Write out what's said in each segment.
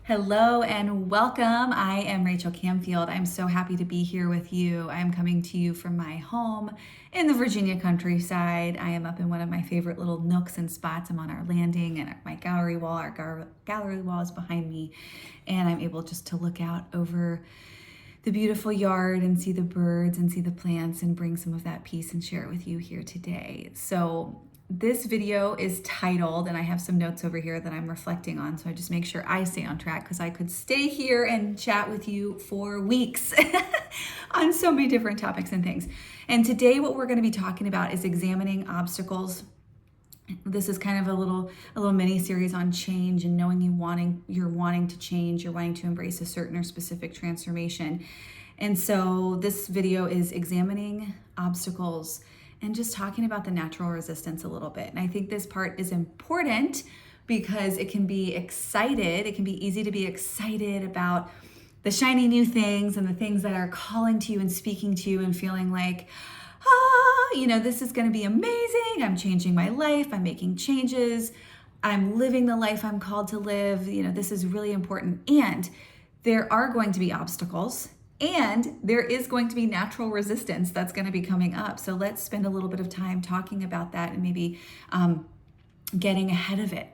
Hello and welcome. I am Rachel Camfield. I'm so happy to be here with you. I'm coming to you from my home in the Virginia countryside. I am up in one of my favorite little nooks and spots. I'm on our landing and my gallery wall. Our gallery wall is behind me, and I'm able just to look out over the beautiful yard and see the birds and see the plants and bring some of that peace and share it with you here today. So this video is titled, and I have some notes over here that I'm reflecting on, so I just make sure I stay on track because I could stay here and chat with you for weeks on so many different topics and things. And today what we're going to be talking about is examining obstacles. This is kind of a little mini series on change and knowing you're wanting to change, you're wanting to embrace a certain or specific transformation. And so this video is examining obstacles and just talking about the natural resistance a little bit. And I think this part is important because it can be easy to be excited about the shiny new things and the things that are calling to you and speaking to you and feeling like, this is going to be amazing. I'm changing my life. I'm making changes. I'm living the life I'm called to live. This is really important. And there are going to be obstacles. And there is going to be natural resistance that's going to be coming up. So let's spend a little bit of time talking about that and maybe getting ahead of it,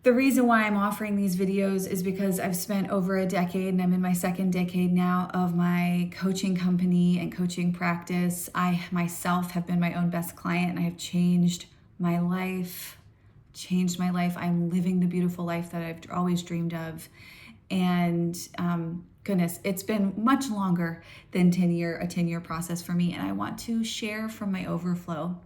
The reason why I'm offering these videos is because I've spent over a decade, and I'm in my second decade now of my coaching company and coaching practice. I myself have been my own best client, and I have changed my life. I'm living the beautiful life that I've always dreamed of. And goodness, it's been much longer than a 10-year process for me. And I want to share from my overflow.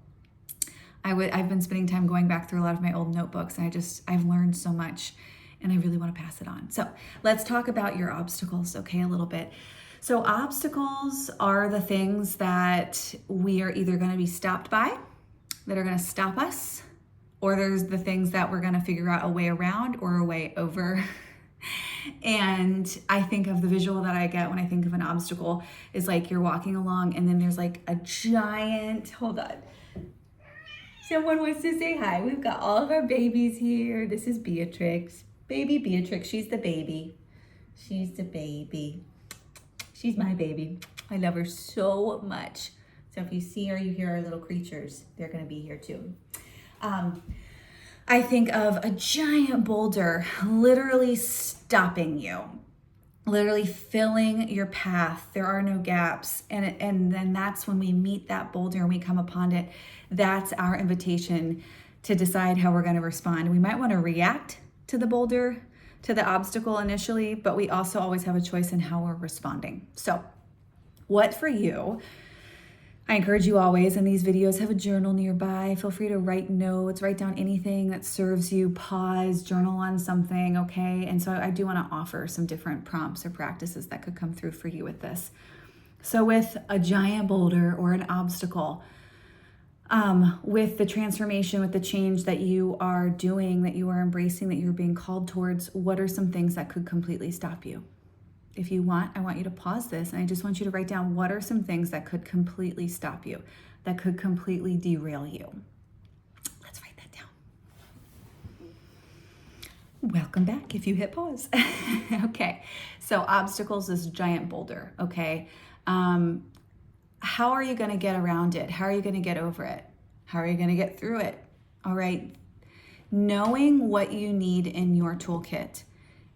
I've been spending time going back through a lot of my old notebooks, and I've learned so much, and I really want to pass it on. So let's talk about your obstacles, okay, a little bit. So obstacles are the things that we are either going to be stopped by, that are going to stop us, or there's the things that we're going to figure out a way around or a way over. And I think of the visual that I get when I think of an obstacle is like you're walking along and then there's like a giant, hold on. Someone wants to say hi. We've got all of our babies here. This is Beatrix. Baby Beatrix, she's the baby. She's the baby. She's my baby. I love her so much. So if you see her, you hear our little creatures, they're gonna be here too. I think of a giant boulder literally stopping you, literally filling your path. There are no gaps. And then that's when we meet that boulder and we come upon it. That's our invitation to decide how we're going to respond. We might want to react to the boulder, to the obstacle initially, but we also always have a choice in how we're responding. So what for you? I encourage you always, and these videos have a journal nearby. Feel free to write notes, write down anything that serves you, pause, journal on something, okay? And so I do want to offer some different prompts or practices that could come through for you with this. So with a giant boulder or an obstacle, with the transformation, with the change that you are doing, that you are embracing, that you're being called towards, what are some things that could completely stop you? If you want, I want you to pause this and I just want you to write down what are some things that could completely stop you, that could completely derail you. Let's write that down. Welcome back if you hit pause. Okay, so obstacles is giant boulder, okay? How are you going to get around it? How are you going to get over it? How are you going to get through it? All right, knowing what you need in your toolkit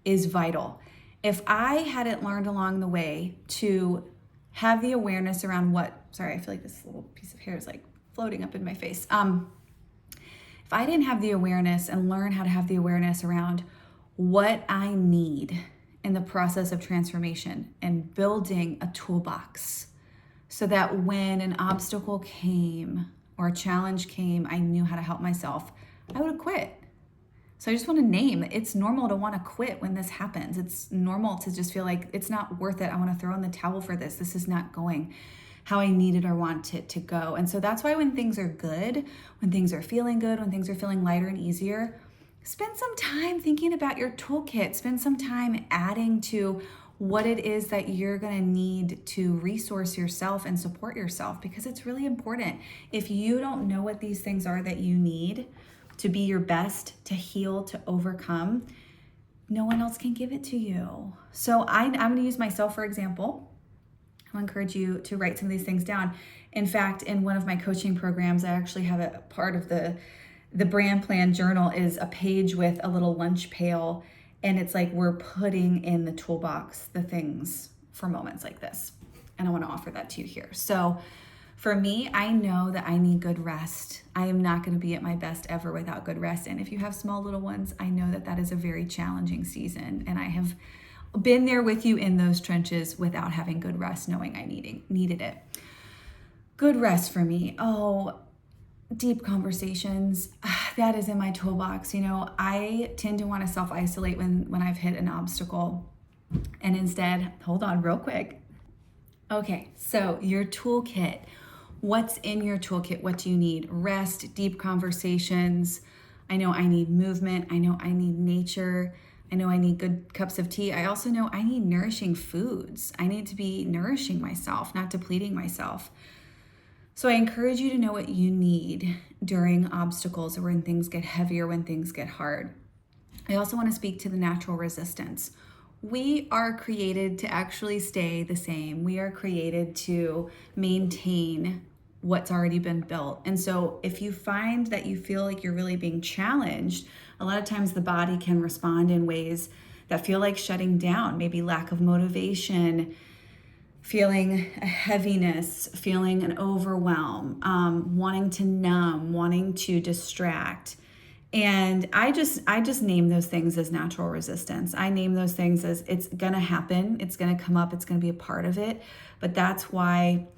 is vital. If I hadn't learned along the way to have the awareness around sorry, I feel like this little piece of hair is like floating up in my face. If I didn't have the awareness and learn how to have the awareness around what I need in the process of transformation and building a toolbox so that when an obstacle came or a challenge came, I knew how to help myself, I would have quit. So I just want to name, it's normal to want to quit when this happens. It's normal to just feel like it's not worth it. I want to throw in the towel for this. This is not going how I need it or want it to go. And so that's why when things are good, when things are feeling good, when things are feeling lighter and easier, spend some time thinking about your toolkit. Spend some time adding to what it is that you're going to need to resource yourself and support yourself, because it's really important. If you don't know what these things are that you need to be your best, to heal, to overcome, no one else can give it to you. So I'm going to use myself for example. I'll encourage you to write some of these things down. In fact, in one of my coaching programs, I actually have a part of the brand plan journal is a page with a little lunch pail. And it's like we're putting in the toolbox the things for moments like this. And I want to offer that to you here. So for me, I know that I need good rest. I am not going to be at my best ever without good rest. And if you have small little ones, I know that that is a very challenging season. And I have been there with you in those trenches without having good rest, knowing I needed it. Good rest for me. Oh, deep conversations. That is in my toolbox. You know, I tend to want to self-isolate when I've hit an obstacle. And instead, hold on real quick. Okay, so your toolkit. What's in your toolkit? What do you need? Rest, deep conversations. I know I need movement. I know I need nature. I know I need good cups of tea. I also know I need nourishing foods. I need to be nourishing myself, not depleting myself. So I encourage you to know what you need during obstacles or when things get heavy or when things get hard. I also want to speak to the natural resistance. We are created to actually stay the same. We are created to maintain what's already been built. And so if you find that you feel like you're really being challenged, a lot of times the body can respond in ways that feel like shutting down, maybe lack of motivation, feeling a heaviness, feeling an overwhelm, wanting to numb, wanting to distract. And I just name those things as natural resistance. I name those things as it's going to happen. It's going to come up. It's going to be a part of it. But that's why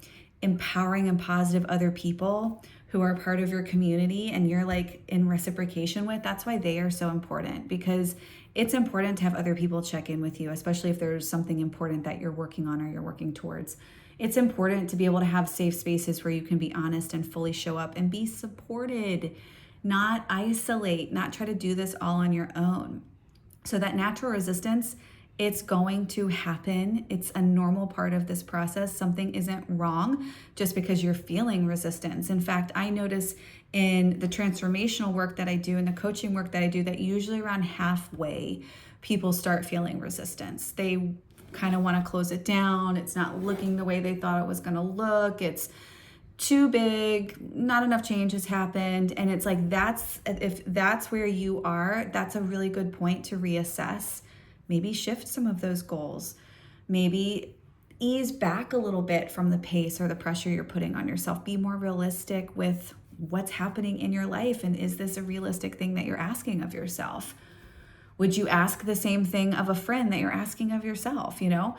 empowering and positive other people who are part of your community and you're like in reciprocation with, that's why they are so important, because it's important to have other people check in with you, especially if there's something important that you're working on or you're working towards. It's important to be able to have safe spaces where you can be honest and fully show up and be supported, not isolate, not try to do this all on your own. So that natural resistance, it's going to happen. It's a normal part of this process. Something isn't wrong just because you're feeling resistance. In fact, I notice in the transformational work that I do and the coaching work that I do that usually around halfway, people start feeling resistance. They kind of want to close it down. It's not looking the way they thought it was going to look. It's too big, not enough change has happened. And it's like, if that's where you are, that's a really good point to reassess. Maybe shift some of those goals. Maybe ease back a little bit from the pace or the pressure you're putting on yourself. Be more realistic with what's happening in your life. And is this a realistic thing that you're asking of yourself? Would you ask the same thing of a friend that you're asking of yourself, you know?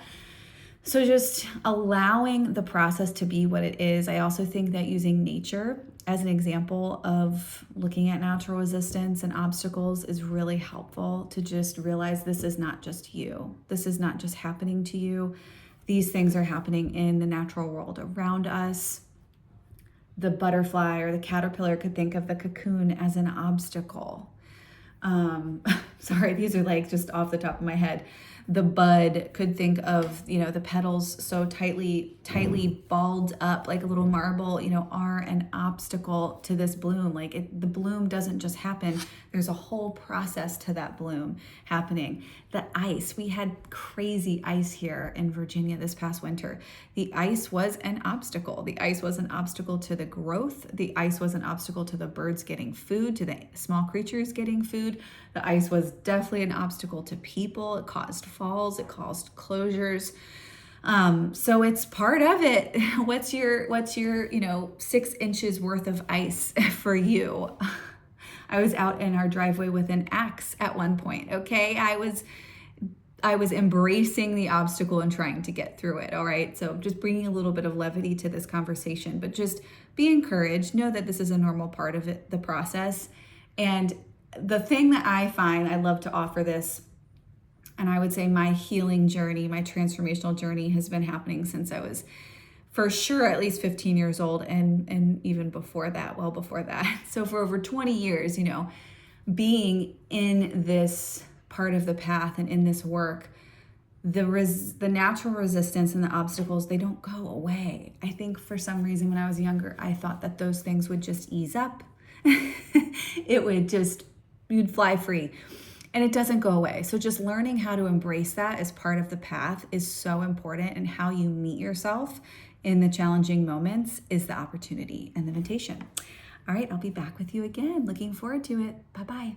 So just allowing the process to be what it is. I also think that using nature as an example of looking at natural resistance and obstacles is really helpful to just realize this is not just you. This is not just happening to you. These things are happening in the natural world around us. The butterfly or the caterpillar could think of the cocoon as an obstacle. Sorry, these are like just off the top of my head. The bud could think of, the petals so tightly balled up like a little marble, are an obstacle to this bloom. The bloom doesn't just happen. There's a whole process to that bloom happening. The ice, we had crazy ice here in Virginia this past winter. The ice was an obstacle. The ice was an obstacle to the growth. The ice was an obstacle to the birds getting food, to the small creatures getting food. The ice was definitely an obstacle to people. It caused falls, it caused closures. So it's part of it. What's your 6 inches worth of ice for you? I was out in our driveway with an axe at one point. Okay. I was embracing the obstacle and trying to get through it. All right. So just bringing a little bit of levity to this conversation, but just be encouraged. Know that this is a normal part of it, the process. And the thing that I find, I love to offer this, and I would say my healing journey, my transformational journey has been happening since I was for sure at least 15 years old and even before that, well before that. So for over 20 years, being in this part of the path and in this work, the natural resistance and the obstacles, they don't go away. I think for some reason when I was younger, I thought that those things would just ease up. You'd fly free. and it doesn't go away. So just learning how to embrace that as part of the path is so important, and how you meet yourself in the challenging moments is the opportunity and the invitation. All right, I'll be back with you again. Looking forward to it. Bye-bye.